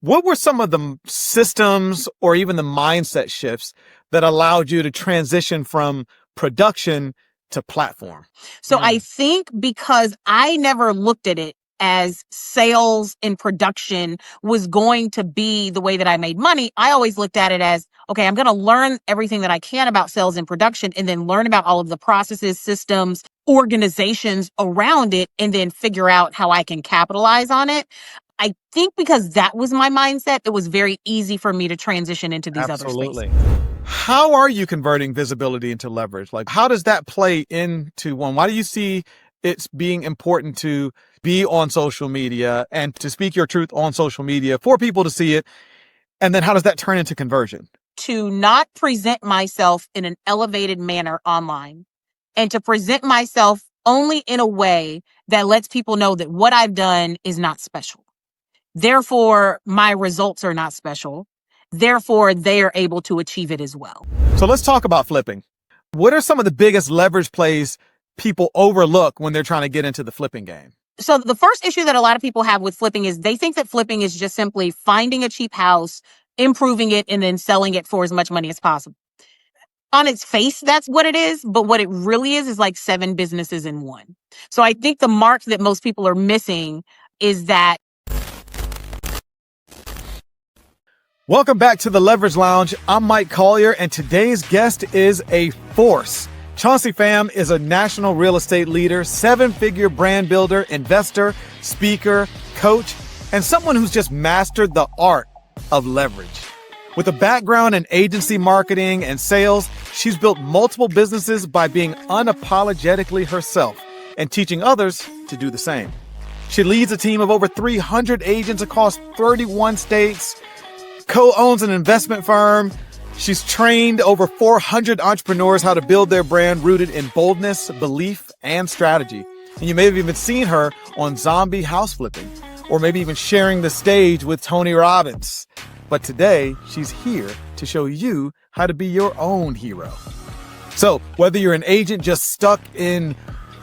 What were some of the systems or even the mindset shifts that allowed you to transition from production to platform? So I think because I never looked at it as sales and production was going to be the way that I made money, I always looked at it as, okay, I'm going to learn everything that I can about sales and production and then learn about all of the processes, systems, organizations around it, and then figure out how I can capitalize on it. I think because that was my mindset, it was very easy for me to transition into these other spaces. Absolutely. How are you converting visibility into leverage? Like, how does that play into one? Why do you see it's being important to be on social media and to speak your truth on social media for people to see it? And then how does that turn into conversion? To not present myself in an elevated manner online and to present myself only in a way that lets people know that what I've done is not special. Therefore, my results are not special. Therefore, they are able to achieve it as well. So let's talk about flipping. What are some of the biggest leverage plays people overlook when they're trying to get into the flipping game? So the first issue that a lot of people have with flipping is they think that flipping is just simply finding a cheap house, improving it, and then selling it for as much money as possible. On its face, that's what it is. But what it really is like 7 businesses in one. So I think the mark that most people are missing is that. Welcome back to the Leverage Lounge. I'm Mike Collier, and today's guest is a force. Chauncey Pham is a national real estate leader, 7-figure brand builder, investor, speaker, coach, and someone who's just mastered the art of leverage. With a background in agency marketing and sales, she's built multiple businesses by being unapologetically herself and teaching others to do the same. She leads a team of over 300 agents across 31 states, co-owns an investment firm. She's trained over 400 entrepreneurs how to build their brand rooted in boldness, belief, and strategy. And you may have even seen her on Zombie House Flipping, or maybe even sharing the stage with Tony Robbins. But today, she's here to show you how to be your own hero. So whether you're an agent just stuck in,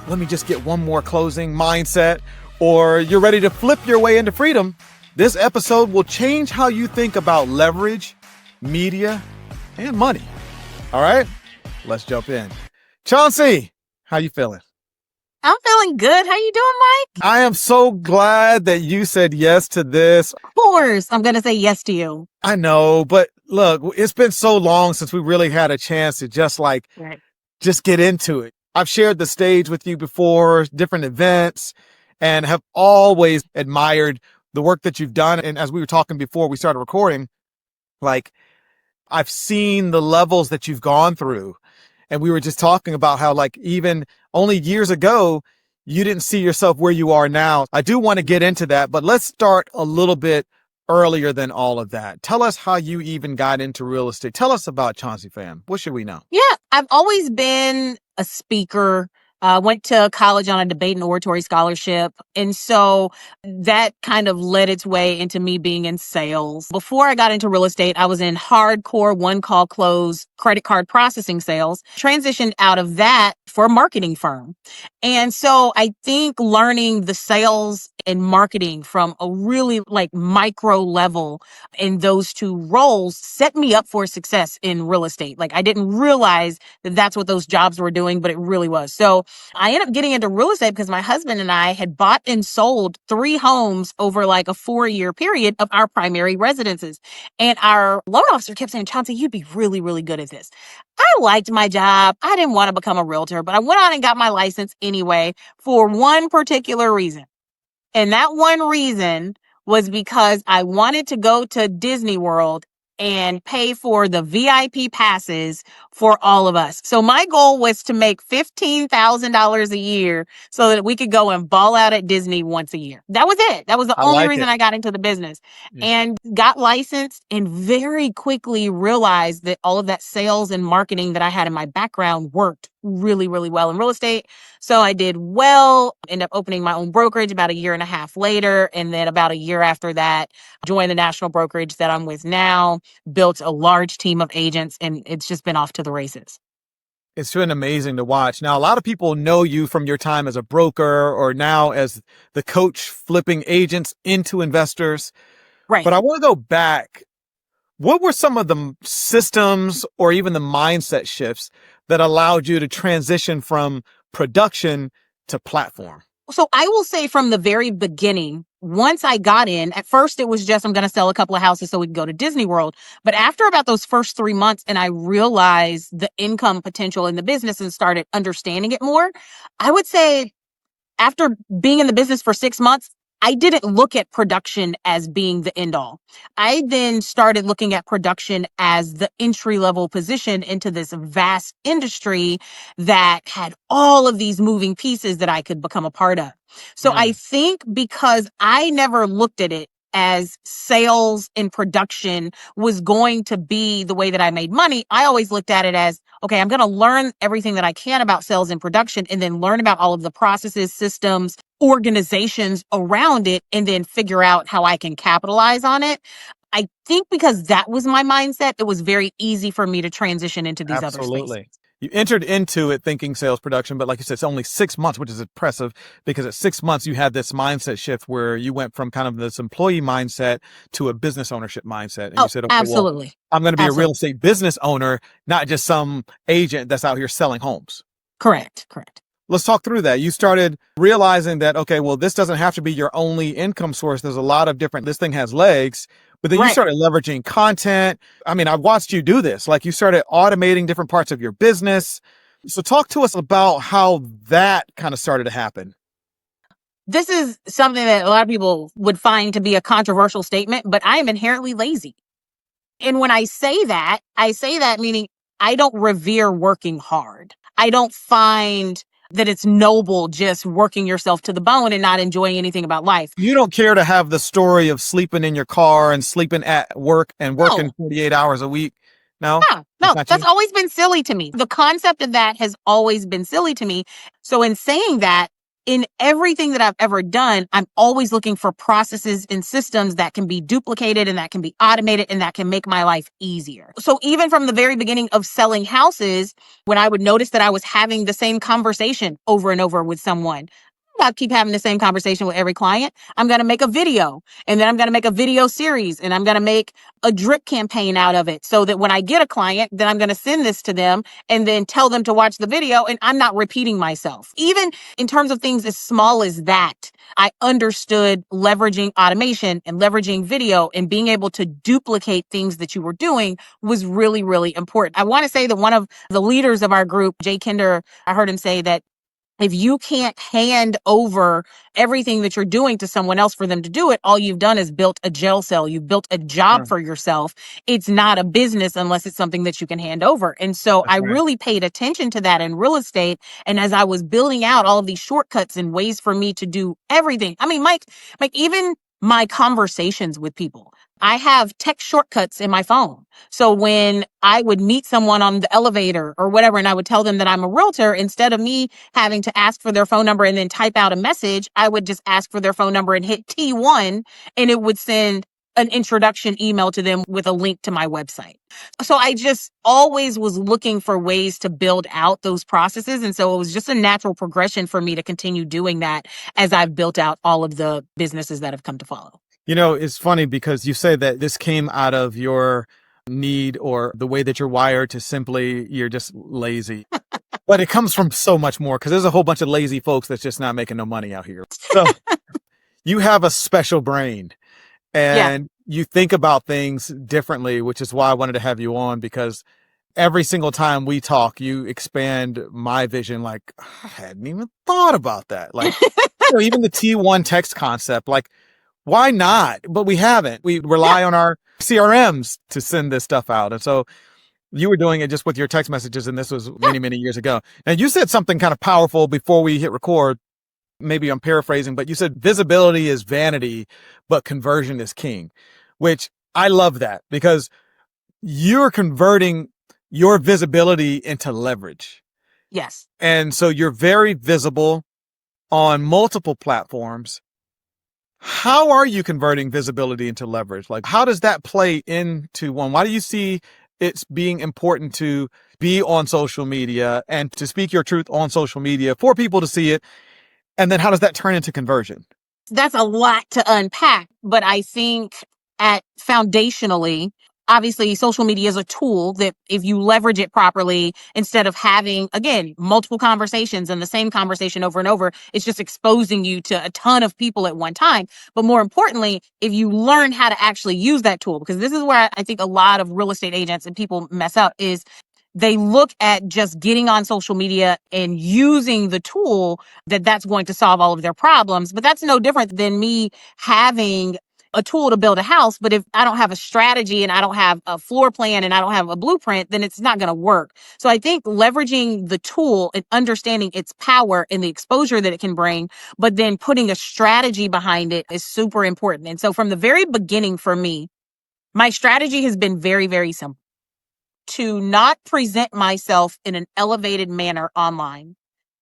let me just get one more closing mindset, or you're ready to flip your way into freedom, this episode will change how you think about leverage, media, and money. All right, let's jump in. Chauncey, how you feeling? I'm feeling good. How you doing, Mike? I am so glad that you said yes to this. Of course, I'm going to say yes to you. I know, but look, it's been so long since we really had a chance to just get into it. I've shared the stage with you before, different events, and have always admired the work that you've done. And as we were talking before we started recording, like, I've seen the levels that you've gone through. And we were just talking about how, like, even only years ago, you didn't see yourself where you are now. I do want to get into that, but let's start a little bit earlier than all of that. Tell us how you even got into real estate. Tell us about Chauncey Pham. What should we know? Yeah, I've always been a speaker. Went to college on a debate and oratory scholarship. And so that kind of led its way into me being in sales. Before I got into real estate, I was in hardcore one-call close credit card processing sales, transitioned out of that for a marketing firm. And so I think learning the sales and marketing from a really micro level in those two roles set me up for success in real estate. Like, I didn't realize that that's what those jobs were doing, but it really was. So I ended up getting into real estate because my husband and I had bought and sold 3 homes over like a 4-year period of our primary residences. And our loan officer kept saying, Chauncey, you'd be really, really good at this. I liked my job. I didn't want to become a realtor, but I went on and got my license anyway for one particular reason. And that one reason was because I wanted to go to Disney World and pay for the VIP passes for all of us. So my goal was to make $15,000 a year so that we could go and ball out at Disney once a year. That was it. That was the only reason I got into the business and got licensed, and very quickly realized that all of that sales and marketing that I had in my background worked really, really well in real estate. So I did well, ended up opening my own brokerage about 1.5 years later. And then about 1 year after that, joined the national brokerage that I'm with now, built a large team of agents, and it's just been off to the races. It's been amazing to watch. Now, a lot of people know you from your time as a broker or now as the coach flipping agents into investors. Right. But I want to go back. What were some of the systems or even the mindset shifts that allowed you to transition from production to platform? So I will say from the very beginning, once I got in, at first it was just, I'm going to sell a couple of houses so we can go to Disney World. But after about those first 3 months and I realized the income potential in the business and started understanding it more, I would say after being in the business for 6 months, I didn't look at production as being the end all. I then started looking at production as the entry level position into this vast industry that had all of these moving pieces that I could become a part of. So I Mm, think because I never looked at it as sales and production was going to be the way that I made money, I always looked at it as, okay, I'm going to learn everything that I can about sales and production and then learn about all of the processes, systems, organizations around it, and then figure out how I can capitalize on it. I think because that was my mindset, it was very easy for me to transition into these other spaces. absolutely. You entered into it thinking sales production, but like you said, it's only 6 months, which is impressive because at 6 months you had this mindset shift where you went from kind of this employee mindset to a business ownership mindset. And you Oh, said, okay, well, absolutely. I'm going to be a real Absolutely. estate business owner, not just some agent that's out here selling homes. Correct. Correct. Let's talk through that. You started realizing that, okay, well, this doesn't have to be your only income source. There's a lot of different, this thing has legs, but then you Right. started leveraging content. I mean, I've watched you do this. Like you started automating different parts of your business. So talk to us about how that kind of started to happen. This is something that a lot of people would find to be a controversial statement, but I am inherently lazy. And when I say that meaning I don't revere working hard. I don't find that it's noble just working yourself to the bone and not enjoying anything about life. You don't care to have the story of sleeping in your car and sleeping at work and working No, 48 hours a week. No, yeah, that's no, not that's you. always been silly to me. The concept of that has always been silly to me. So, in saying that, in everything that I've ever done, I'm always looking for processes and systems that can be duplicated and that can be automated and that can make my life easier. So, even from the very beginning of selling houses, when I would notice that I was having the same conversation over and over with someone, I'll keep having the same conversation with every client. I'm going to make a video and then I'm going to make a video series and I'm going to make a drip campaign out of it so that when I get a client, then I'm going to send this to them and then tell them to watch the video and I'm not repeating myself. Even in terms of things as small as that, I understood leveraging automation and leveraging video and being able to duplicate things that you were doing was really, really important. I want to say that one of the leaders of our group, Jay Kinder, I heard him say that if you can't hand over everything that you're doing to someone else for them to do it, all you've done is built a jail cell. You've built a job Right. for yourself. It's not a business unless it's something that you can hand over. And so That's I right. really paid attention to that in real estate. And as I was building out all of these shortcuts and ways for me to do everything, I mean, Mike, even my conversations with people, I have text shortcuts in my phone. So when I would meet someone on the elevator or whatever, and I would tell them that I'm a realtor, instead of me having to ask for their phone number and then type out a message, I would just ask for their phone number and hit T1 and it would send an introduction email to them with a link to my website. So I just always was looking for ways to build out those processes. And so it was just a natural progression for me to continue doing that as I've built out all of the businesses that have come to follow. You know, it's funny because you say that this came out of your need or the way that you're wired to simply, you're just lazy. But it comes from so much more because there's a whole bunch of lazy folks that's just not making no money out here. So you have a special brain Yeah. and you think about things differently, which is why I wanted to have you on because every single time we talk, you expand my vision. Like, I hadn't even thought about that. Like, even the T1 text concept, like, why not? But we haven't. We Yeah. rely on our CRMs to send this stuff out. And so you were doing it just with your text messages, and this was Yeah. many, many years ago. Now, you said something kind of powerful before we hit record. Maybe I'm paraphrasing, but you said visibility is vanity, but conversion is king, which I love that because you're converting your visibility into leverage. Yes. And so you're very visible on multiple platforms. How are you converting visibility into leverage? Like, how does that play into one? Why do you see it's being important to be on social media and to speak your truth on social media for people to see it? And then how does that turn into conversion? That's a lot to unpack, but I think at foundationally, obviously social media is a tool that if you leverage it properly, instead of having, again, multiple conversations and the same conversation over and over, it's just exposing you to a ton of people at one time. But more importantly, if you learn how to actually use that tool, because this is where I think a lot of real estate agents and people mess up, is they look at just getting on social media and using the tool that's going to solve all of their problems. But that's no different than me having a tool to build a house. But if I don't have a strategy and I don't have a floor plan and I don't have a blueprint, then it's not going to work. So I think leveraging the tool and understanding its power and the exposure that it can bring, but then putting a strategy behind it is super important. And so from the very beginning for me, my strategy has been very, very simple: to not present myself in an elevated manner online,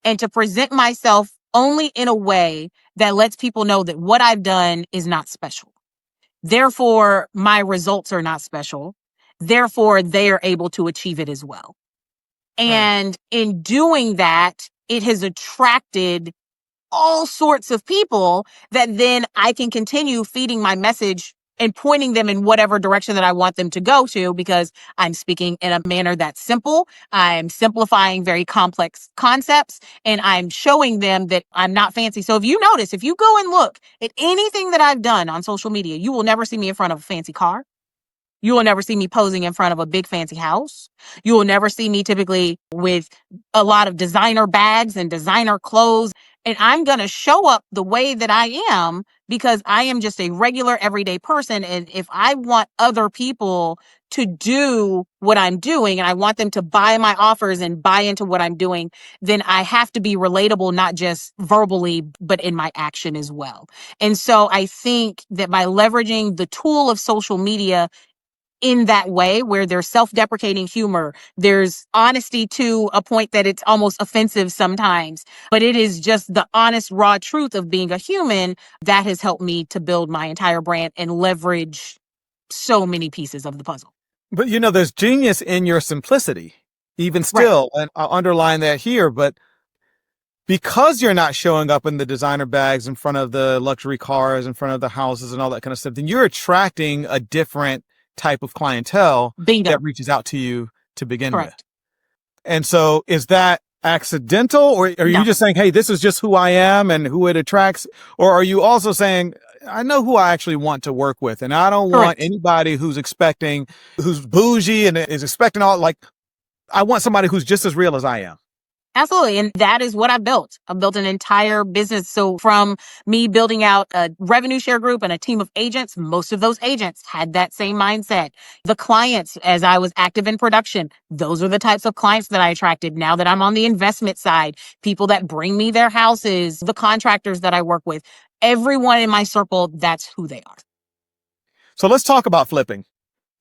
and to present myself only in a way that lets people know that what I've done is not special. Therefore, my results are not special. Therefore, they are able to achieve it as well. Right. And in doing that, it has attracted all sorts of people that then I can continue feeding my message and pointing them in whatever direction that I want them to go to, because I'm speaking in a manner that's simple. I'm simplifying very complex concepts, and I'm showing them that I'm not fancy. So if you notice, if you go and look at anything that I've done on social media, you will never see me in front of a fancy car. You will never see me posing in front of a big fancy house. You will never see me typically with a lot of designer bags and designer clothes. And I'm going to show up the way that I am because I am just a regular everyday person. And if I want other people to do what I'm doing and I want them to buy my offers and buy into what I'm doing, then I have to be relatable, not just verbally, but in my action as well. And so I think that by leveraging the tool of social media in that way, where there's self-deprecating humor, there's honesty to a point that it's almost offensive sometimes, but it is just the honest, raw truth of being a human, that has helped me to build my entire brand and leverage so many pieces of the puzzle. But there's genius in your simplicity, even Right. still. And I'll underline that here. But because you're not showing up in the designer bags in front of the luxury cars, in front of the houses and all that kind of stuff, then you're attracting a different type of clientele Bingo. that reaches out to you to begin with. Correct. And so is that accidental, or are you No. just saying, hey, this is just who I am and who it attracts? Or are you also saying, I know who I actually want to work with, and I don't want Correct. anybody who's bougie and is expecting all, like, I want somebody who's just as real as I am. Absolutely. And that is what I've built. I've built an entire business. So from me building out a revenue share group and a team of agents, most of those agents had that same mindset. The clients, as I was active in production, those are the types of clients that I attracted. Now that I'm on the investment side, people that bring me their houses, the contractors that I work with, everyone in my circle, that's who they are. So let's talk about flipping.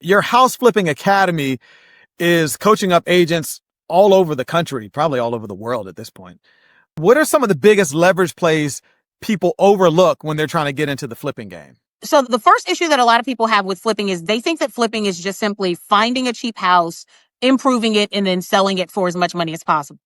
Your house flipping academy is coaching up agents all over the country, probably all over the world at this point. What are some of the biggest leverage plays people overlook when they're trying to get into the flipping game? So the first issue that a lot of people have with flipping is they think that flipping is just simply finding a cheap house, improving it, and then selling it for as much money as possible.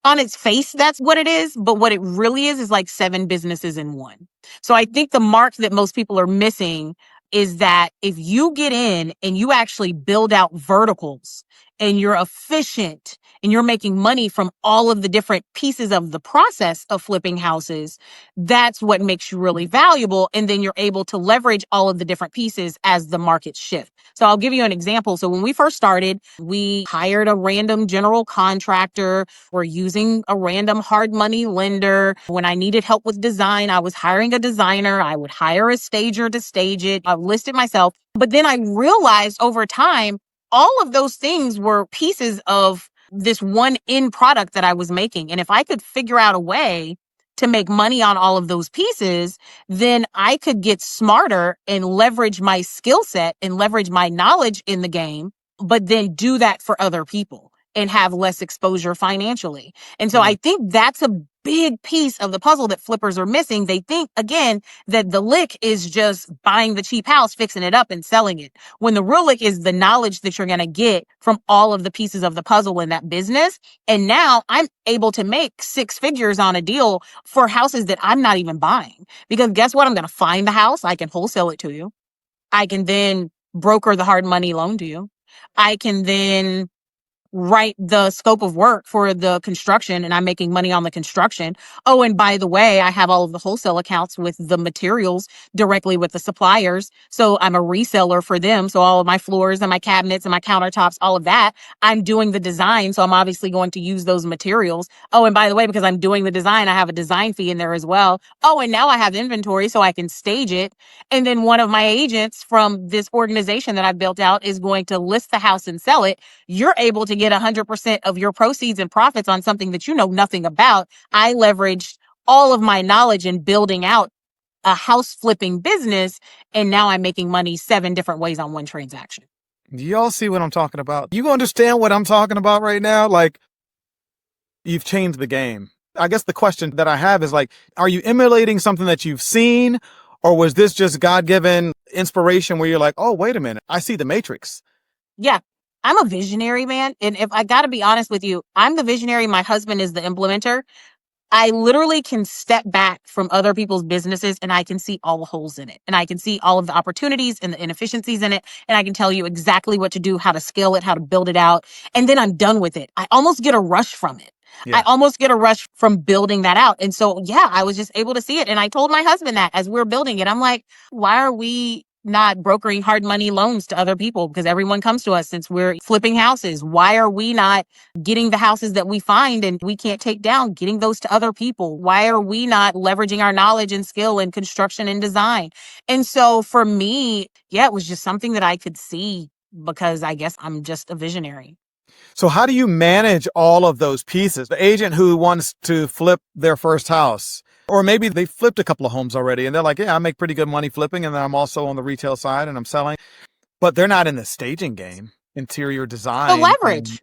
On its face, that's what it is. But what it really is like 7 businesses in one. So I think the mark that most people are missing is that if you get in and you actually build out verticals and you're efficient and you're making money from all of the different pieces of the process of flipping houses, that's what makes you really valuable. And then you're able to leverage all of the different pieces as the markets shift. So I'll give you an example. So when we first started, we hired a random general contractor. We're using a random hard money lender. When I needed help with design, I was hiring a designer. I would hire a stager to stage it. I listed myself. But then I realized over time, all of those things were pieces of this one end product that I was making. And if I could figure out a way to make money on all of those pieces, then I could get smarter and leverage my skill set and leverage my knowledge in the game, but then do that for other people and have less exposure financially. And so I think that's a big piece of the puzzle that flippers are missing. They think, again, that the lick is just buying the cheap house, fixing it up and selling it. When the real lick is the knowledge that you're going to get from all of the pieces of the puzzle in that business. And now I'm able to make 6 figures on a deal for houses that I'm not even buying. Because guess what? I'm going to find the house. I can wholesale it to you. I can then broker the hard money loan to you. I can then write the scope of work for the construction, and I'm making money on the construction. Oh, and by the way, I have all of the wholesale accounts with the materials directly with the suppliers. So I'm a reseller for them. So all of my floors and my cabinets and my countertops, all of that, I'm doing the design. So I'm obviously going to use those materials. Oh, and by the way, because I'm doing the design, I have a design fee in there as well. Oh, and now I have inventory so I can stage it. And then one of my agents from this organization that I've built out is going to list the house and sell it. You're able to get 100% of your proceeds and profits on something that you know nothing about. I leveraged all of my knowledge in building out a house flipping business, and now I'm making money 7 different ways on one transaction. Do y'all see what I'm talking about? You understand what I'm talking about right now? Like, you've changed the game. I guess the question that I have is like, are you emulating something that you've seen, or was this just God-given inspiration where you're like, oh, wait a minute, I see the matrix? Yeah. I'm a visionary, man. And if I got to be honest with you, I'm the visionary. My husband is the implementer. I literally can step back from other people's businesses and I can see all the holes in it. And I can see all of the opportunities and the inefficiencies in it. And I can tell you exactly what to do, how to scale it, how to build it out. And then I'm done with it. I almost get a rush from it. I Yeah. almost get a rush from building that out. And so, yeah, I was just able to see it. And I told my husband that as we're building it, I'm like, why are we not brokering hard money loans to other people? Because everyone comes to us since we're flipping houses. Why are we not getting the houses that we find and we can't take down, getting those to other people? Why are we not leveraging our knowledge and skill in construction and design? And so for me, yeah, it was just something that I could see because I guess I'm just a visionary. So how do you manage all of those pieces? The agent who wants to flip their first house, or maybe they flipped a couple of homes already and they're like, yeah, I make pretty good money flipping, and then I'm also on the retail side and I'm selling, but they're not in the staging game, interior The design. leverage.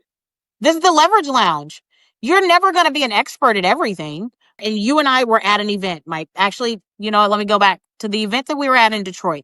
This is the leverage lounge. You're never going to be an expert at everything. And you and I were at an event, Mike. Actually, let me go back to the event that we were at in Detroit.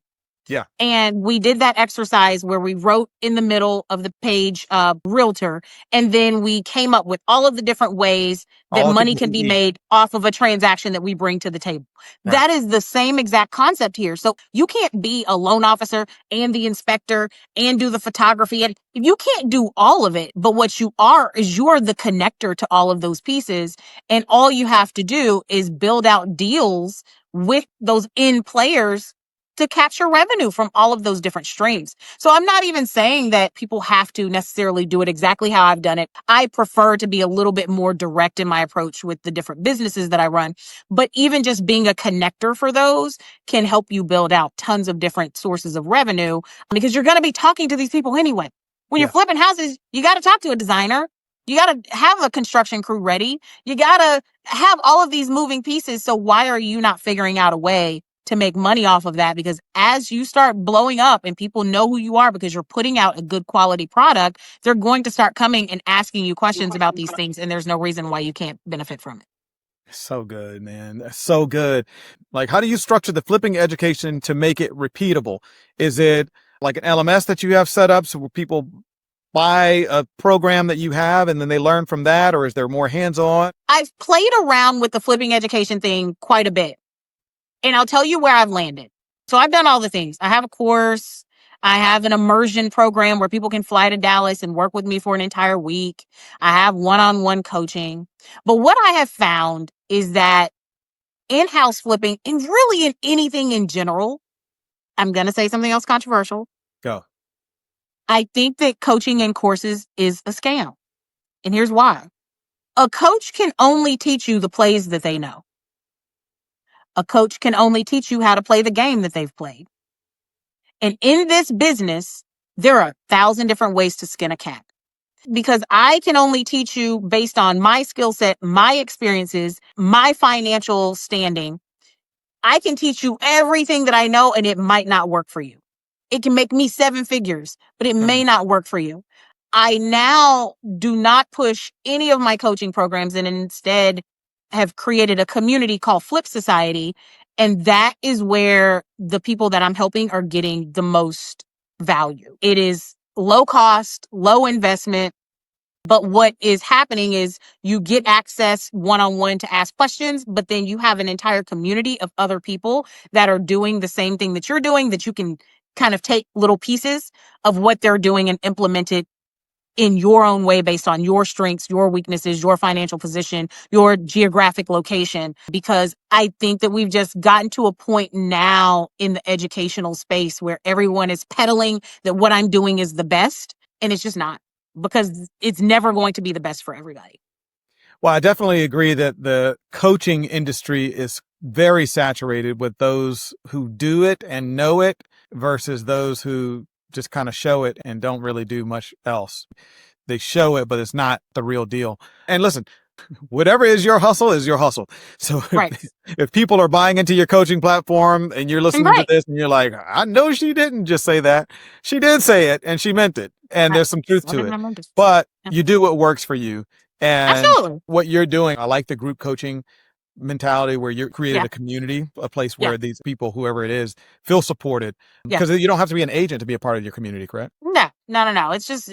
Yeah. And we did that exercise where we wrote in the middle of the page, realtor, and then we came up with all of the different ways that All money people can can be eat. made off of a transaction that we bring to the table. Right. That is the same exact concept here. So you can't be a loan officer and the inspector and do the photography. And you can't do all of it. But what you are is you are the connector to all of those pieces. And all you have to do is build out deals with those end players to capture revenue from all of those different streams. So I'm not even saying that people have to necessarily do it exactly how I've done it. I prefer to be a little bit more direct in my approach with the different businesses that I run. But even just being a connector for those can help you build out tons of different sources of revenue because you're going to be talking to these people anyway. When you're flipping houses, you got to talk to a designer. You got to have a construction crew ready. You got to have all of these moving pieces. So why are you not figuring out a way to make money off of that? Because as you start blowing up and people know who you are because you're putting out a good quality product, they're going to start coming and asking you questions about these things. And there's no reason why you can't benefit from it. So good, man. That's so good. Like, how do you structure the flipping education to make it repeatable? Is it like an LMS that you have set up so people buy a program that you have and then they learn from that? Or is there more hands-on? I've played around with the flipping education thing quite a bit. And I'll tell you where I've landed. So I've done all the things. I have a course. I have an immersion program where people can fly to Dallas and work with me for an entire week. I have one-on-one coaching. But what I have found is that in-house flipping, and really in anything in general, I'm going to say something else controversial. Go. I think that coaching and courses is a scam. And here's why. A coach can only teach you the plays that they know. A coach can only teach you how to play the game that they've played. And in this business, there are 1,000 different ways to skin a cat. Because I can only teach you based on my skill set, my experiences, my financial standing. I can teach you everything that I know, and it might not work for you. It can make me 7 figures, but it may not work for you. I now do not push any of my coaching programs and instead have created a community called Flip Society. And that is where the people that I'm helping are getting the most value. It is low cost, low investment. But what is happening is you get access one-on-one to ask questions, but then you have an entire community of other people that are doing the same thing that you're doing that you can kind of take little pieces of what they're doing and implement it in your own way based on your strengths, your weaknesses, your financial position, your geographic location. Because I think that we've just gotten to a point now in the educational space where everyone is peddling that what I'm doing is the best, and it's just not, because it's never going to be the best for everybody. Well, I definitely agree that the coaching industry is very saturated with those who do it and know it versus those who just kind of show it and don't really do much else. They show it, but it's not the real deal. And listen, whatever is your hustle is your hustle. So Right. if people are buying into your coaching platform and you're listening to Right. this and you're like, I know she didn't just say that. She did say it and she meant it. And Right. there's some truth What to did it. I mean? But Yeah. you do what works for you. And Absolutely. what you're doing, I like the group coaching mentality where you created Yeah. a community, a place Yeah. where these people, whoever it is, feel supported. Yeah. Because you don't have to be an agent to be a part of your community, correct? No. It's just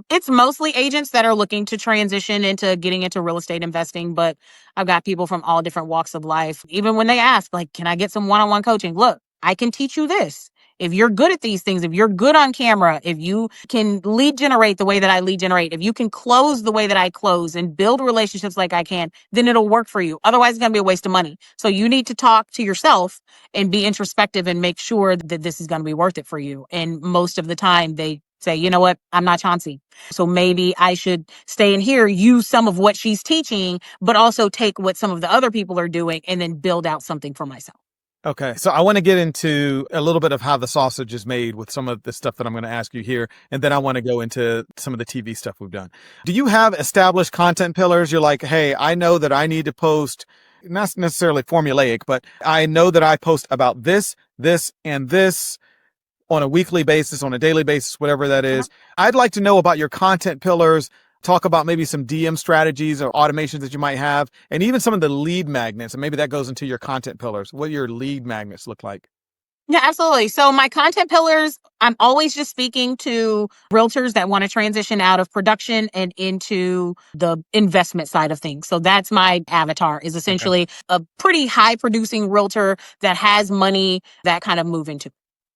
it's mostly agents that are looking to transition into getting into real estate investing, but I've got people from all different walks of life. Even when they ask, like, can I get some one-on-one coaching? Look, I can teach you this. If you're good at these things, if you're good on camera, if you can lead generate the way that I lead generate, if you can close the way that I close and build relationships like I can, then it'll work for you. Otherwise, it's going to be a waste of money. So you need to talk to yourself and be introspective and make sure that this is going to be worth it for you. And most of the time, they say, you know what, I'm not Chauncey. So maybe I should stay in here, use some of what she's teaching, but also take what some of the other people are doing and then build out something for myself. Okay. So I want to get into a little bit of how the sausage is made with some of the stuff that I'm going to ask you here. And then I want to go into some of the TV stuff we've done. Do you have established content pillars? You're like, hey, I know that I need to post, not necessarily formulaic, but I know that I post about this, this, and this on a weekly basis, on a daily basis, whatever that Uh-huh. is. I'd like to know about your content pillars. Talk about maybe some DM strategies or automations that you might have, and even some of the lead magnets. And maybe that goes into your content pillars. What your lead magnets look like. Yeah, absolutely. So my content pillars, I'm always just speaking to realtors that want to transition out of production and into the investment side of things. So that's my avatar, is Okay. essentially a pretty high producing realtor that has money that kind of move into.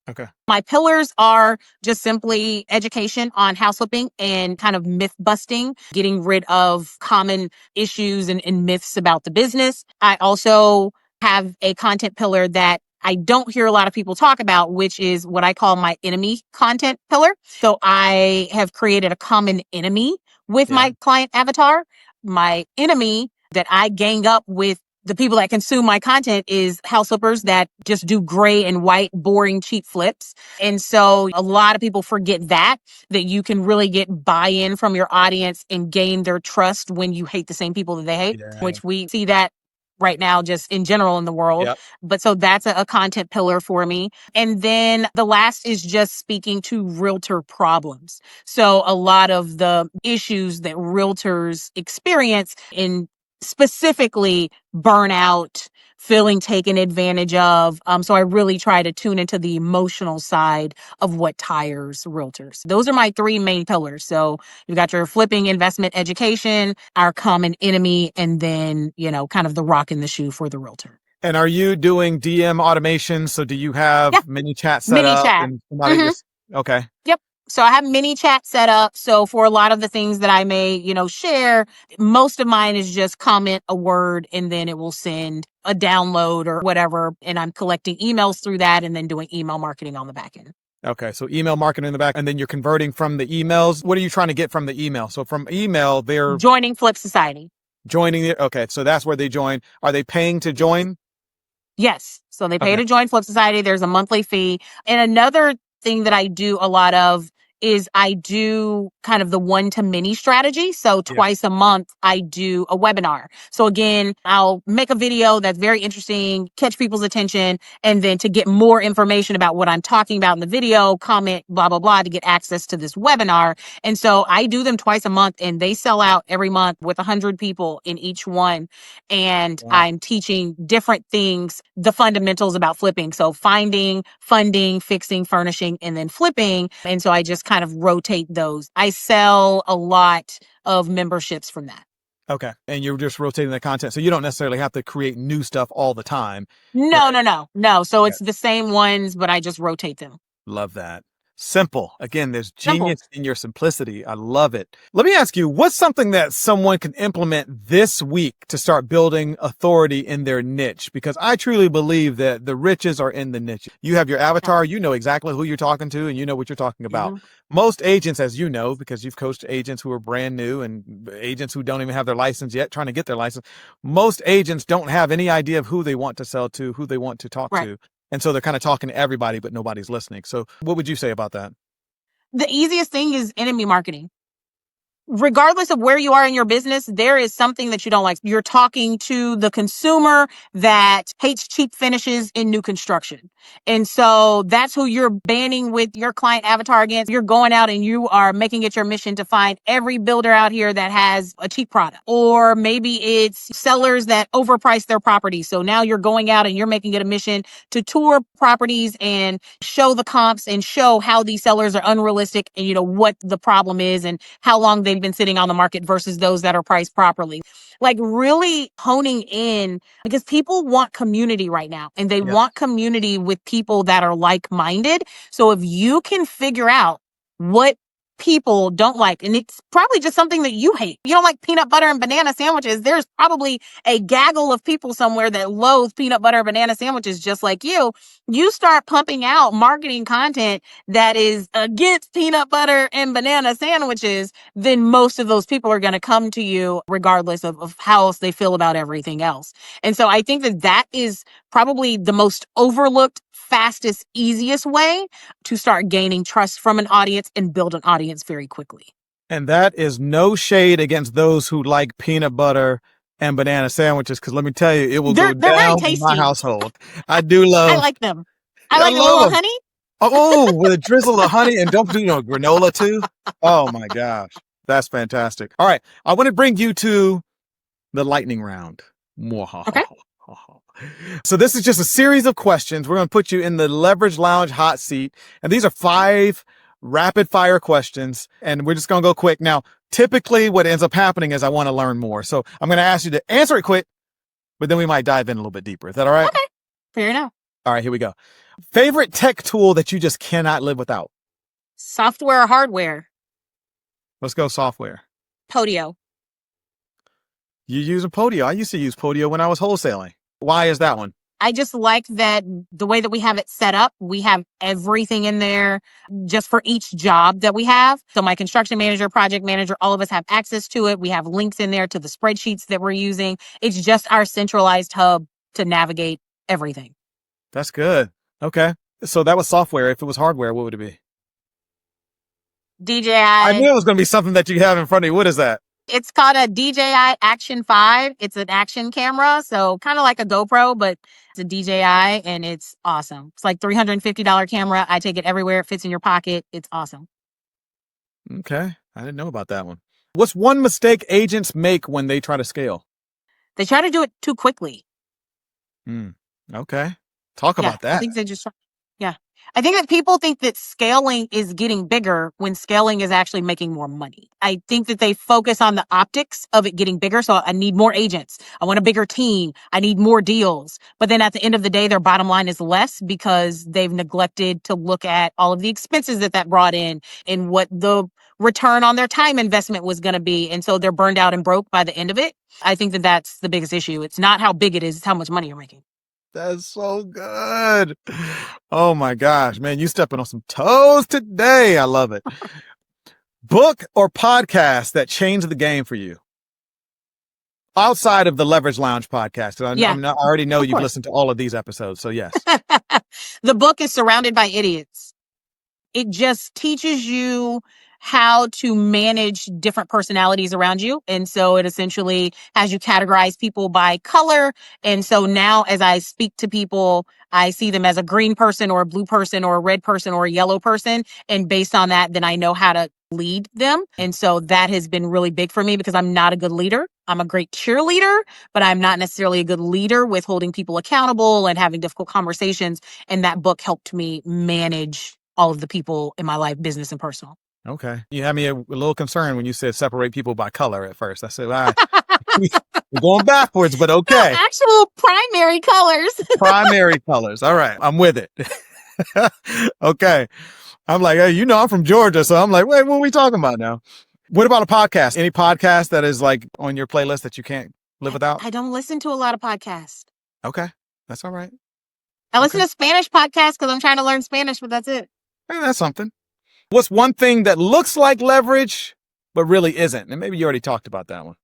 Okay. My pillars are just simply education on house flipping and kind of myth busting, getting rid of common issues and myths about the business. I also have a content pillar that I don't hear a lot of people talk about, which is what I call my enemy content pillar. So I have created a common enemy with Yeah. my client avatar. My enemy that I gang up with the people that consume my content is house flippers that just do gray and white, boring, cheap flips. And so a lot of people forget that you can really get buy-in from your audience and gain their trust when you hate the same people that they hate, Yeah. which we see that right now just in general in the world. Yep. But so that's a content pillar for me. And then the last is just speaking to realtor problems. So a lot of the issues that realtors experience in specifically burnout, feeling taken advantage of. So I really try to tune into the emotional side of what tires realtors. Those are my three main pillars. So you've got your flipping investment education, our common enemy, and then, kind of the rock in the shoe for the realtor. And are you doing DM automation? So do you Yeah, have mini chat set mini up chat. and somebody hmm just, okay. Yep. So I have mini chat set up. So for a lot of the things that I may, share, most of mine is just comment a word and then it will send a download or whatever. And I'm collecting emails through that and then doing email marketing on the back end. Okay. So email marketing in the back, and then you're converting from the emails. What are you trying to get from the email? So from email, they're Joining Flip Society. joining it. Okay. So that's where they join. Are they paying to Yes. join? Yes. So they pay Okay. to join Flip Society. There's a monthly fee. And another thing that I do a lot of is I do kind of the one to many strategy. So Yeah. twice a month, I do a webinar. So again, I'll make a video that's very interesting, catch people's attention. And then to get more information about what I'm talking about in the video, comment, blah, blah, blah, to get access to this webinar. And so I do them twice a month and they sell out every month with 100 people in each one. And Wow. I'm teaching different things, the fundamentals about flipping. So finding, funding, fixing, furnishing, and then flipping. And so I just kind of rotate those. I sell a lot of memberships from that. Okay. And you're just rotating the content. So you don't necessarily have to create new stuff all the time. No, Right. no, no, no. So Yeah. it's the same ones, but I just rotate them. Love that. Simple. Again, there's Simple. genius in your simplicity. I love it. Let me ask you, what's something that someone can implement this week to start building authority in their niche? Because I truly believe that the riches are in the niche. You have your avatar, you know exactly who you're talking to, and you know what you're talking about. Most agents, as you know, because you've coached agents who are brand new and agents who don't even have their license yet, trying to get their license. Most agents don't have any idea of who they want to sell to, who they want to talk to. And so they're kind of talking to everybody, but nobody's listening. So what would you say about that? The easiest thing is enemy marketing. Regardless of where you are in your business, there is something that you don't like. You're talking to the consumer that hates cheap finishes in new construction. And so that's who you're banning with your client avatar against. You're going out and you are making it your mission to find every builder out here that has a cheap product. Or maybe it's sellers that overprice their property. So now you're going out and you're making it a mission to tour properties and show the comps and show how these sellers are unrealistic and, you know, what the problem is and how long they've been sitting on the market versus those that are priced properly. Like really honing in, because people want community right now and they want community with people that are like-minded. So if you can figure out what people don't like, and it's probably just something that you hate. You don't like peanut butter and banana sandwiches. There's probably a gaggle of people somewhere that loathe peanut butter and banana sandwiches just like you. You start pumping out marketing content that is against peanut butter and banana sandwiches, then most of those people are going to come to you regardless of how else they feel about everything else. And so I think that that is probably the most overlooked, fastest, easiest way to start gaining trust from an audience and build an audience very quickly. And that is no shade against those who like peanut butter and banana sandwiches, because let me tell you, it will go down in my household. I do love. I like them. I like a little honey. Oh, with a drizzle of honey, and don't do granola too. Oh my gosh, that's fantastic. All right, I want to bring you to the lightning round. Okay. So this is just a series of questions. We're going to put you in the Leverage Lounge hot seat, and these are 5 rapid fire questions, and we're just going to go quick. Now, typically what ends up happening is I want to learn more. So I'm going to ask you to answer it quick, but then we might dive in a little bit deeper. Is that all right? Okay. Fair enough. All right, here we go. Favorite tech tool that you just cannot live without? Software or hardware? Let's go software. Podio. You use a Podio. I used to use Podio when I was wholesaling. Why is that one? I just like that the way that we have it set up, we have everything in there just for each job that we have. So my construction manager, project manager, all of us have access to it. We have links in there to the spreadsheets that we're using. It's just our centralized hub to navigate everything. That's good. Okay. So that was software. If it was hardware, what would it be? DJI. I knew it was going to be something that you have in front of you. What is that? It's called a DJI Action 5. It's an action camera. So kind of like a GoPro, but it's a DJI and it's awesome. It's like $350 camera. I take it everywhere. It fits in your pocket. It's awesome. Okay. I didn't know about that one. What's one mistake agents make when they try to scale? They try to do it too quickly. Okay. Talk about that. I think they just, I think that people think that scaling is getting bigger when scaling is actually making more money. I think that they focus on the optics of it getting bigger. So I need more agents. I want a bigger team. I need more deals. But then at the end of the day, their bottom line is less because they've neglected to look at all of the expenses that brought in and what the return on their time investment was going to be. And so they're burned out and broke by the end of it. I think that that's the biggest issue. It's not how big it is, it's how much money you're making. That's so good. Oh my gosh, man, you stepping on some toes today. I love it. Book or podcast that changed the game for you? Outside of the Leverage Lounge podcast. I already know you've listened to all of these episodes, so yes. The book is Surrounded by Idiots. It just teaches you how to manage different personalities around you. And so it essentially has you categorize people by color. And so now as I speak to people, I see them as a green person or a blue person or a red person or a yellow person. And based on that, then I know how to lead them. And so that has been really big for me because I'm not a good leader. I'm a great cheerleader, but I'm not necessarily a good leader with holding people accountable and having difficult conversations. And that book helped me manage all of the people in my life, business and personal. Okay. You had me a little concerned when you said separate people by color at first. I said, we're going backwards, but okay. Actual primary colors. Primary colors. All right. I'm with it. Okay. I'm like, hey, I'm from Georgia. So I'm like, wait, what are we talking about now? What about a podcast? Any podcast that is like on your playlist that you can't live without? I don't listen to a lot of podcasts. Okay. That's all right. I listen Okay. to Spanish podcasts because I'm trying to learn Spanish, but that's it. Hey, that's something. What's one thing that looks like leverage, but really isn't? And maybe you already talked about that one.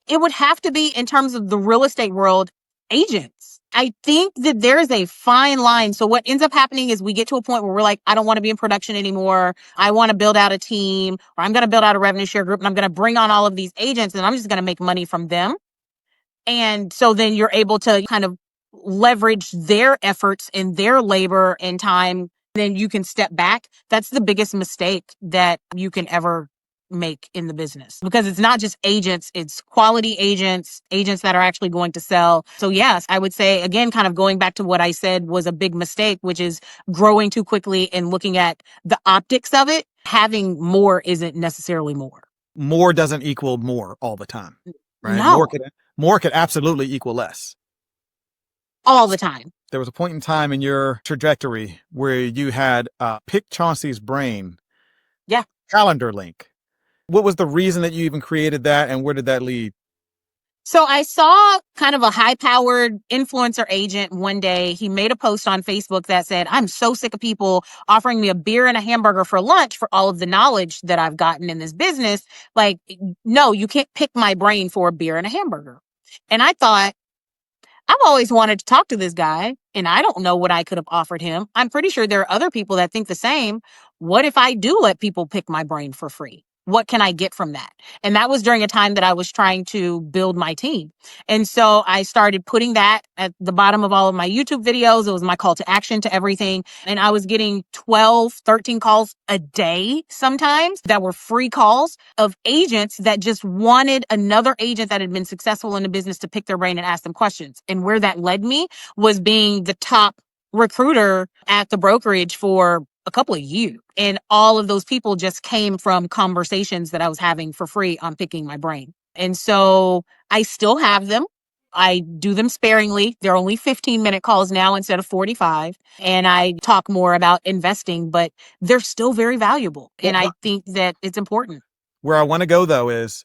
It would have to be, in terms of the real estate world, agents. I think that there is a fine line. So what ends up happening is we get to a point where we're like, I don't want to be in production anymore. I want to build out a team, or I'm going to build out a revenue share group, and I'm going to bring on all of these agents, and I'm just going to make money from them. And so then you're able to kind of leverage their efforts and their labor and time. Then you can step back. That's the biggest mistake that you can ever make in the business, because it's not just agents, it's quality agents, agents that are actually going to sell. So yes, I would say, again, kind of going back to what I said was a big mistake, which is growing too quickly and looking at the optics of it. Having more isn't necessarily more. More doesn't equal more all the time, right? No. More could absolutely equal less. All the time. There was a point in time in your trajectory where you had Pick Chauncey's Brain calendar link. What was the reason that you even created that, and where did that lead? So I saw kind of a high-powered influencer agent one day. He made a post on Facebook that said, I'm so sick of people offering me a beer and a hamburger for lunch for all of the knowledge that I've gotten in this business. Like, no, you can't pick my brain for a beer and a hamburger. And I thought, I've always wanted to talk to this guy, and I don't know what I could have offered him. I'm pretty sure there are other people that think the same. What if I do let people pick my brain for free? What can I get from that? And that was during a time that I was trying to build my team. And so I started putting that at the bottom of all of my YouTube videos. It was my call to action to everything. And I was getting 12, 13 calls a day sometimes that were free calls of agents that just wanted another agent that had been successful in the business to pick their brain and ask them questions. And where that led me was being the top recruiter at the brokerage for a couple of years. And all of those people just came from conversations that I was having for free on picking my brain. And so I still have them. I do them sparingly. They're only 15-minute calls now instead of 45. And I talk more about investing, but they're still very valuable. And I think that it's important. Where I want to go, though, is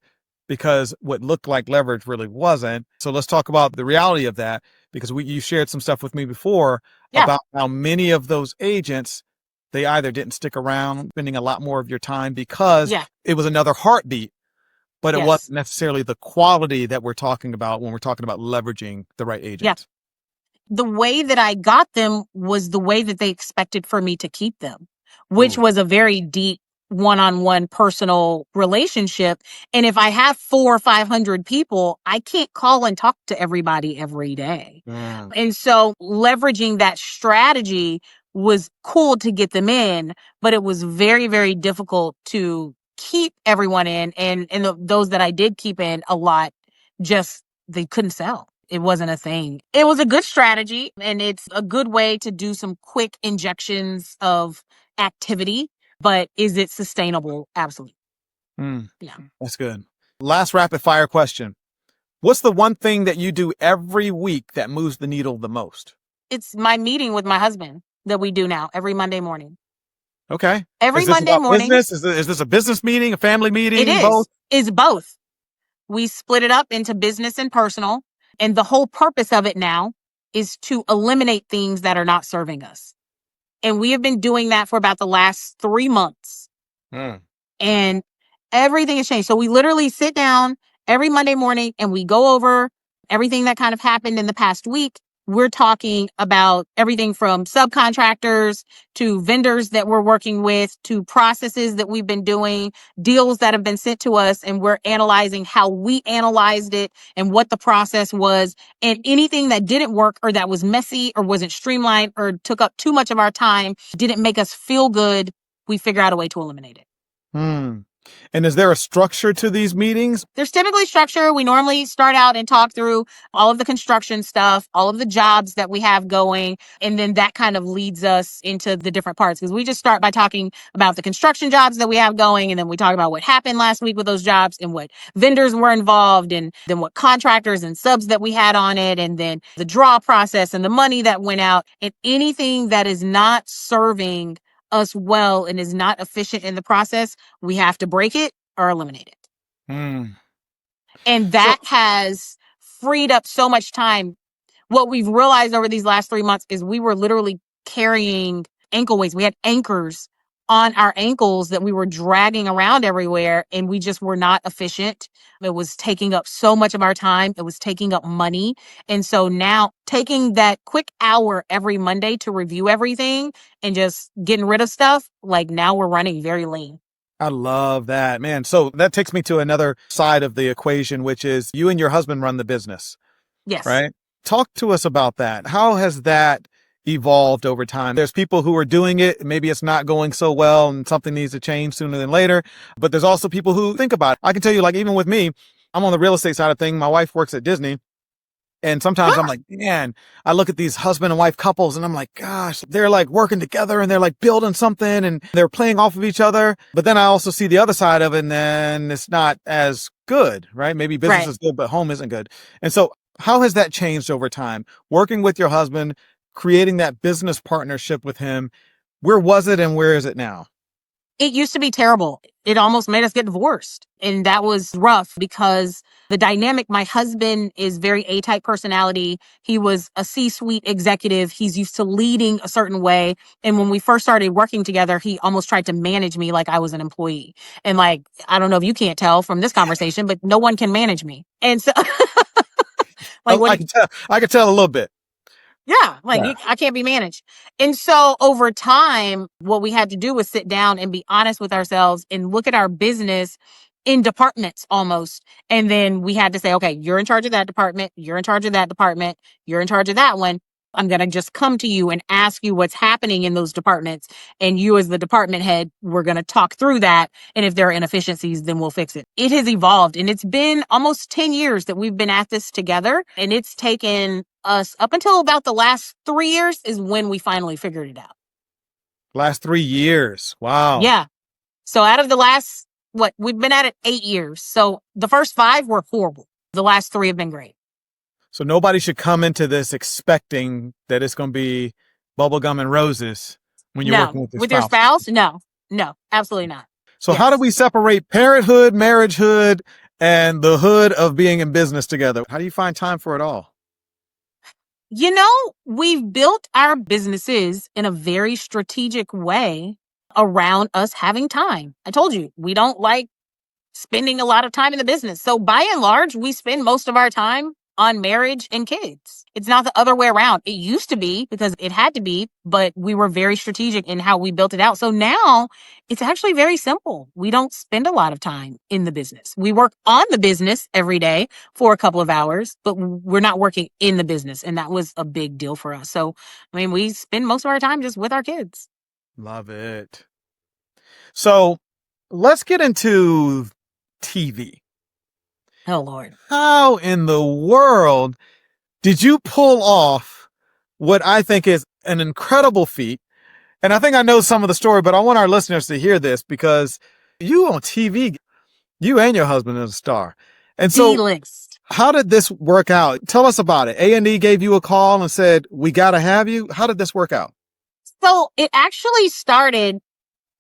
because what looked like leverage really wasn't. So let's talk about the reality of that, because you shared some stuff with me before about how many of those agents, they either didn't stick around, spending a lot more of your time because it was another heartbeat, but it wasn't necessarily the quality that we're talking about when we're talking about leveraging the right agents. The way that I got them was the way that they expected for me to keep them, which was a very deep one-on-one personal relationship. And if I have 400 or 500 people, I can't call and talk to everybody every day. And so leveraging that strategy was cool to get them in, but it was very, very difficult to keep everyone in. And those that I did keep in a lot, just they couldn't sell. It wasn't a thing. It was a good strategy, and it's a good way to do some quick injections of activity, but is it sustainable? Absolutely. Yeah. That's good. Last rapid fire question. What's the one thing that you do every week that moves the needle the most? It's my meeting with my husband that we do now every Monday morning. Okay. Every Monday morning. Business? Is this a business meeting, a family meeting? It is. Both? It's both. We split it up into business and personal. And the whole purpose of it now is to eliminate things that are not serving us. And we have been doing that for about the last 3 months. And everything has changed. So we literally sit down every Monday morning and we go over everything that kind of happened in the past week. We're talking about everything from subcontractors to vendors that we're working with to processes that we've been doing, deals that have been sent to us, and we're analyzing how we analyzed it and what the process was. And anything that didn't work or that was messy or wasn't streamlined or took up too much of our time, didn't make us feel good, we figure out a way to eliminate it. And is there a structure to these meetings? There's typically structure. We normally start out and talk through all of the construction stuff, all of the jobs that we have going. And then that kind of leads us into the different parts, because we just start by talking about the construction jobs that we have going. And then we talk about what happened last week with those jobs and what vendors were involved, and then what contractors and subs that we had on it. And then the draw process and the money that went out, and anything that is not serving us well and is not efficient in the process, we have to break it or eliminate it. Mm. And So that has freed up so much time. What we've realized over these last 3 months is we were literally carrying ankle weights. We had anchors on our ankles that we were dragging around everywhere, and we just were not efficient. It was taking up so much of our time. It was taking up money. And so now taking that quick hour every Monday to review everything and just getting rid of stuff, like now we're running very lean. I love that, man. So that takes me to another side of the equation, which is you and your husband run the business, Yes. right? Talk to us about that. How has that evolved over time? There's people who are doing it. Maybe it's not going so well and something needs to change sooner than later. But there's also people who think about it. I can tell you, like, even with me, I'm on the real estate side of things. My wife works at Disney. And sometimes I'm like, man, I look at these husband and wife couples and I'm like, gosh, they're like working together and they're like building something and they're playing off of each other. But then I also see the other side of it, and then it's not as good, right? Maybe business is good, but home isn't good. And so how has that changed over time? Working with your husband, creating that business partnership with him, where was it and where is it now? It used to be terrible. It almost made us get divorced. And that was rough because the dynamic, my husband is very A-type personality. He was a C-suite executive. He's used to leading a certain way. And when we first started working together, he almost tried to manage me like I was an employee. And like, I don't know if you can't tell from this conversation, but no one can manage me. And so like I can tell a little bit. yeah, like Yeah. I can't be managed. And so over time, what we had to do was sit down and be honest with ourselves and look at our business in departments almost. And then we had to say, okay, you're in charge of that department. You're in charge of that department. You're in charge of that one. I'm going to just come to you and ask you what's happening in those departments. And you, as the department head, we're going to talk through that. And if there are inefficiencies, then we'll fix it. It has evolved. And it's been almost 10 years that we've been at this together. And it's taken us up until about the last 3 years is when we finally figured it out. Last 3 years. Wow. Yeah. So out of the last, we've been at it 8 years. So the first 5 were horrible. The last 3 have been great. So nobody should come into this expecting that it's going to be bubblegum and roses when you're working with your spouse. No, absolutely not. So how do we separate parenthood, marriagehood, and the hood of being in business together? How do you find time for it all? You know, we've built our businesses in a very strategic way around us having time. I told you, we don't like spending a lot of time in the business. So by and large, we spend most of our time on marriage and kids. It's not the other way around. It used to be because it had to be, but we were very strategic in how we built it out. So now it's actually very simple. We don't spend a lot of time in the business. We work on the business every day for a couple of hours, but we're not working in the business. And that was a big deal for us. So, I mean, we spend most of our time just with our kids. Love it. So let's get into TV. Oh, Lord. How in the world did you pull off what I think is an incredible feat? And I think I know some of the story, but I want our listeners to hear this because you on TV, you and your husband is a star. And so D-list. how did this work out? Tell us about it. A&E gave you a call and said, we got to have you. How did this work out? So it actually started,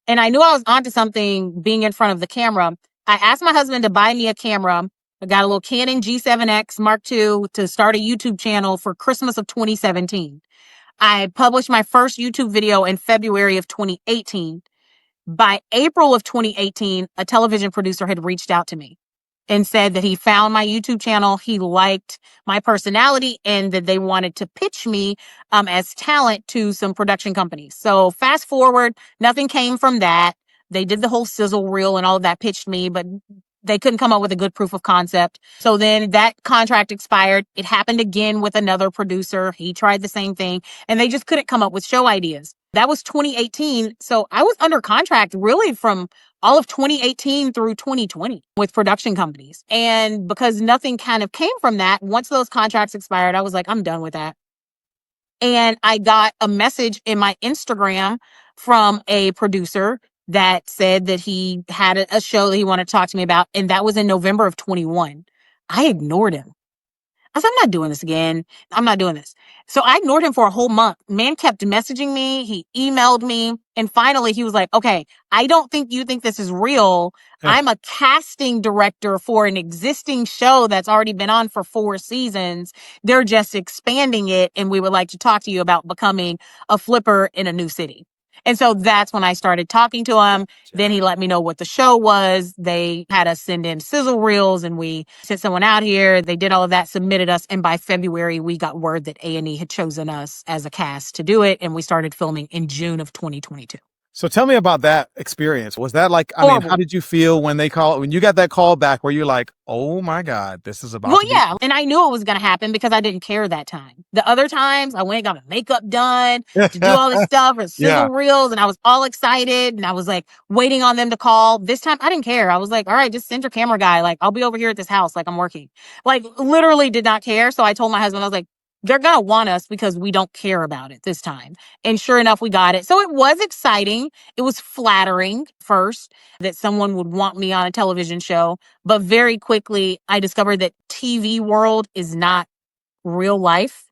and I knew I was onto something being in front of the camera. I asked my husband to buy me a camera. I got a little Canon G7X Mark II to start a YouTube channel for Christmas of 2017. I published my first YouTube video in February of 2018. By April of 2018, a television producer had reached out to me and said that he found my YouTube channel. He liked my personality and that they wanted to pitch me as talent to some production companies. So fast forward, nothing came from that. They did the whole sizzle reel and all of that, pitched me, but they couldn't come up with a good proof of concept. So then that contract expired. It happened again with another producer. He tried the same thing and they just couldn't come up with show ideas. That was 2018. So I was under contract really from all of 2018 through 2020 with production companies. And because nothing kind of came from that, once those contracts expired, I was like, I'm done with that. And I got a message in my Instagram from a producer that said that he had a show that he wanted to talk to me about. And that was in November of 21. I ignored him. I said, I'm not doing this again. I'm not doing this. So I ignored him for a whole month. Man kept messaging me. He emailed me. And finally, he was like, okay, I don't think you think this is real. I'm a casting director for an existing show that's already been on for 4 seasons. They're just expanding it. And we would like to talk to you about becoming a flipper in a new city. And so that's when I started talking to him. Then he let me know what the show was. They had us send in sizzle reels and we sent someone out here. They did all of that, submitted us. And by February, we got word that A&E had chosen us as a cast to do it. And we started filming in June of 2022. So tell me about that experience. Was that like, I mean, how did you feel when you got that call back where you're like, oh my God, this is about to be. Yeah. And I knew it was going to happen because I didn't care that time. The other times I went and got my makeup done to do all this stuff or sizzle reels. And I was all excited and I was like waiting on them to call. This time I didn't care. I was like, all right, just send your camera guy. Like, I'll be over here at this house. Like, I'm working. Like, literally did not care. So I told my husband, I was like, they're going to want us because we don't care about it this time. And sure enough, we got it. So it was exciting. It was flattering first that someone would want me on a television show. But very quickly, I discovered that TV world is not real life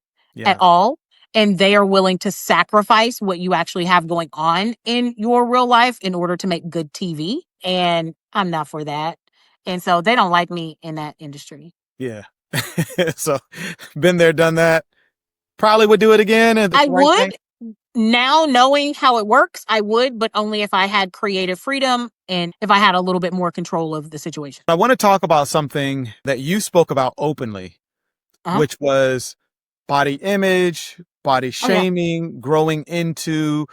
at all. And they are willing to sacrifice what you actually have going on in your real life in order to make good TV. And I'm not for that. And so they don't like me in that industry. Yeah. So been there, done that. Probably would do it again. I would. Now, knowing how it works, I would, but only if I had creative freedom and if I had a little bit more control of the situation. I want to talk about something that you spoke about openly, which was body image, body shaming, growing into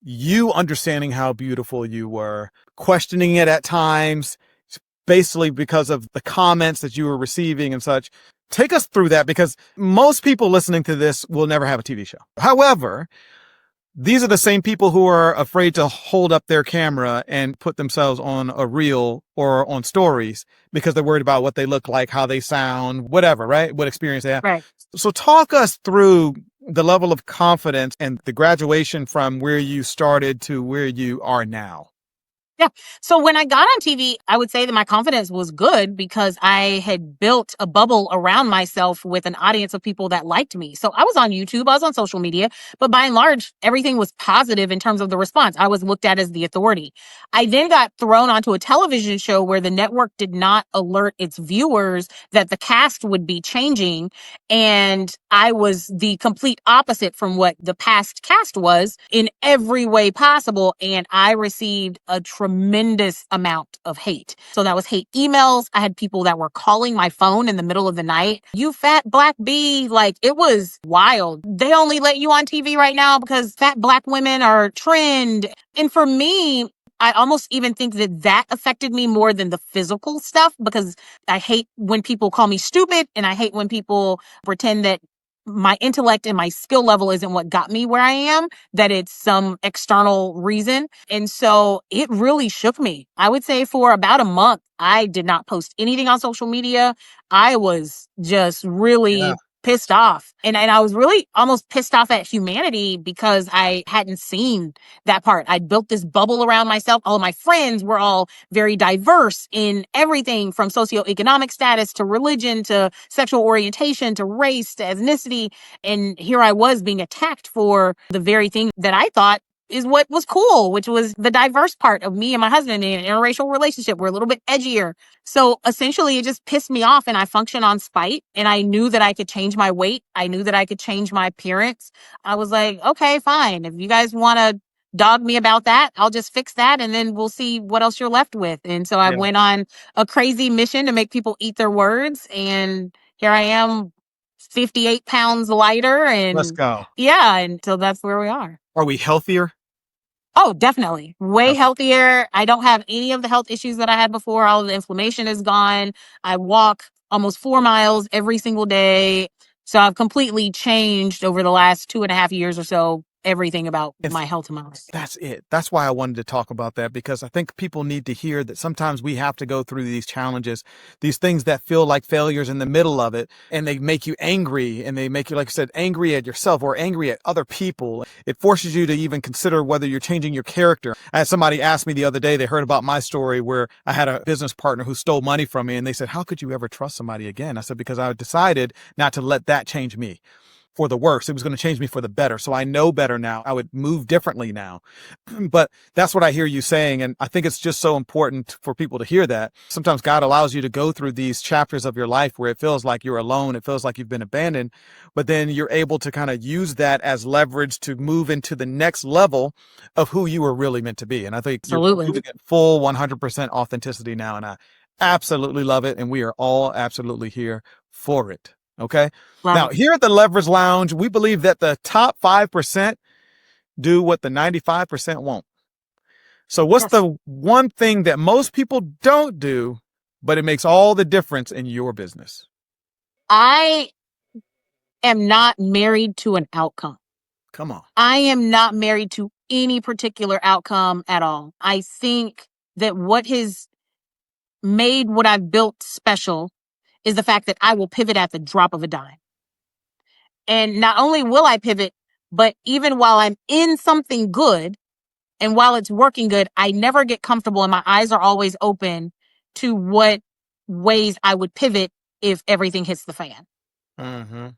you understanding how beautiful you were, questioning it at times, basically because of the comments that you were receiving and such. Take us through that, because most people listening to this will never have a TV show. However, these are the same people who are afraid to hold up their camera and put themselves on a reel or on stories because they're worried about what they look like, how they sound, whatever, right? What experience they have. Right. So talk us through the level of confidence and the graduation from where you started to where you are now. Yeah. So when I got on TV, I would say that my confidence was good because I had built a bubble around myself with an audience of people that liked me. So I was on YouTube, I was on social media, but by and large, everything was positive in terms of the response. I was looked at as the authority. I then got thrown onto a television show where the network did not alert its viewers that the cast would be changing. And I was the complete opposite from what the past cast was in every way possible. And I received a tremendous amount of hate. So that was hate emails. I had people that were calling my phone in the middle of the night. You fat black bee. Like, it was wild. They only let you on TV right now because fat black women are trend. And for me, I almost even think that affected me more than the physical stuff, because I hate when people call me stupid and I hate when people pretend that my intellect and my skill level isn't what got me where I am, that it's some external reason. And so it really shook me. I would say for about a month, I did not post anything on social media. I was just really pissed off. And I was really almost pissed off at humanity because I hadn't seen that part. I'd built this bubble around myself. All of my friends were all very diverse in everything from socioeconomic status to religion to sexual orientation to race to ethnicity. And here I was being attacked for the very thing that I thought is what was cool, which was the diverse part of me and my husband in an interracial relationship. We're a little bit edgier. So essentially it just pissed me off and I functioned on spite, and I knew that I could change my weight. I knew that I could change my appearance. I was like, okay, fine. If you guys want to dog me about that, I'll just fix that and then we'll see what else you're left with. And so I went on a crazy mission to make people eat their words. And here I am, 58 pounds lighter. And let's go. Yeah. And so that's where we are. Are we healthier? Oh, definitely. Way healthier. I don't have any of the health issues that I had before. All of the inflammation is gone. I walk almost 4 miles every single day. So I've completely changed over the last 2.5 years or so everything about my health and my life. That's it. That's why I wanted to talk about that, because I think people need to hear that sometimes we have to go through these challenges, these things that feel like failures in the middle of it, and they make you angry, and they make you, like I said, angry at yourself or angry at other people. It forces you to even consider whether you're changing your character. I had somebody ask me the other day, they heard about my story where I had a business partner who stole money from me, and they said, how could you ever trust somebody again? I said, because I decided not to let that change me for the worse. It was going to change me for the better. So I know better now. I would move differently now. But that's what I hear you saying. And I think it's just so important for people to hear that. Sometimes God allows you to go through these chapters of your life where it feels like you're alone. It feels like you've been abandoned, but then you're able to kind of use that as leverage to move into the next level of who you were really meant to be. And I think you're moving at full 100% authenticity now. And I absolutely love it. And we are all absolutely here for it. Okay. Wow. Now, here at the Leverage Lounge, we believe that the top 5% do what the 95% won't. So what's the one thing that most people don't do, but it makes all the difference in your business? I am not married to an outcome. Come on. I am not married to any particular outcome at all. I think that what has made what I've built special is the fact that I will pivot at the drop of a dime. And not only will I pivot, but even while I'm in something good and while it's working good, I never get comfortable and my eyes are always open to what ways I would pivot if everything hits the fan. Mm-hmm.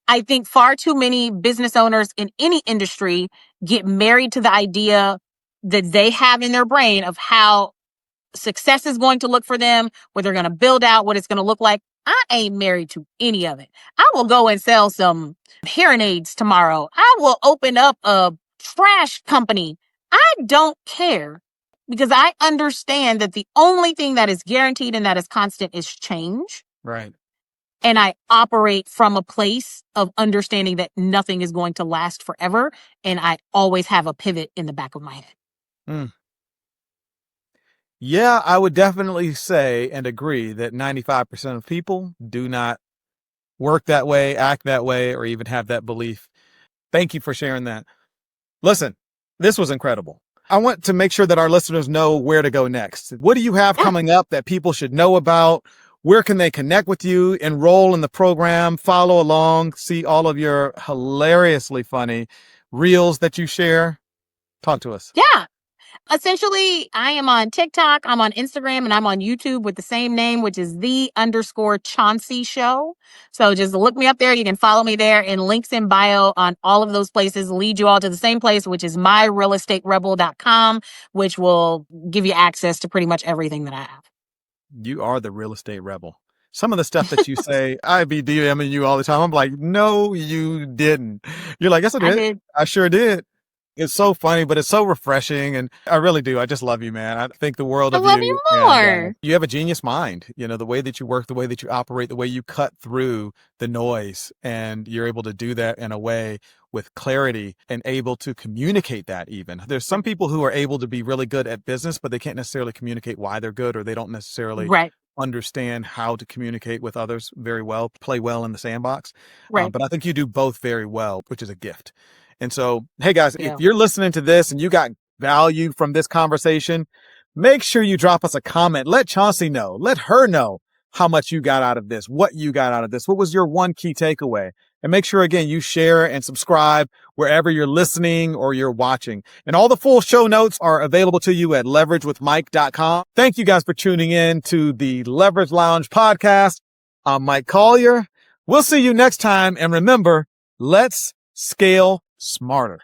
I think far too many business owners in any industry get married to the idea that they have in their brain of how success is going to look for them, what they're going to build out, what it's going to look like. I ain't married to any of it. I will go and sell some hearing aids tomorrow. I will open up a trash company. I don't care, because I understand that the only thing that is guaranteed and that is constant is change. Right. And I operate from a place of understanding that nothing is going to last forever. And I always have a pivot in the back of my head. Mm. Yeah, I would definitely say and agree that 95% of people do not work that way, act that way, or even have that belief. Thank you for sharing that. Listen, this was incredible. I want to make sure that our listeners know where to go next. What do you have coming up that people should know about? Where can they connect with you, enroll in the program, follow along, see all of your hilariously funny reels that you share? Talk to us. Yeah. Essentially, I am on TikTok, I'm on Instagram, and I'm on YouTube with the same name, which is _Chauncey Show. So just look me up there. You can follow me there, and links in bio on all of those places lead you all to the same place, which is myrealestaterebel.com, which will give you access to pretty much everything that I have. You are the real estate rebel. Some of the stuff that you say, I be DMing you all the time. I'm like, no, you didn't. You're like, yes, I did. I sure did. It's so funny, but it's so refreshing. And I really do. I just love you, man. I think the world of you. I love you more. And, you have a genius mind. You know, the way that you work, the way that you operate, the way you cut through the noise, and you're able to do that in a way with clarity and able to communicate that even. There's some people who are able to be really good at business, but they can't necessarily communicate why they're good, or they don't necessarily understand how to communicate with others very well, play well in the sandbox. But I think you do both very well, which is a gift. And so, hey guys, if you're listening to this and you got value from this conversation, make sure you drop us a comment. Let Chauncey know. Let her know how much you got out of this, what you got out of this. What was your one key takeaway? And make sure, again, you share and subscribe wherever you're listening or you're watching. And all the full show notes are available to you at leveragewithmike.com. Thank you guys for tuning in to the Leverage Lounge podcast. I'm Mike Collier. We'll see you next time. And remember, let's scale smarter.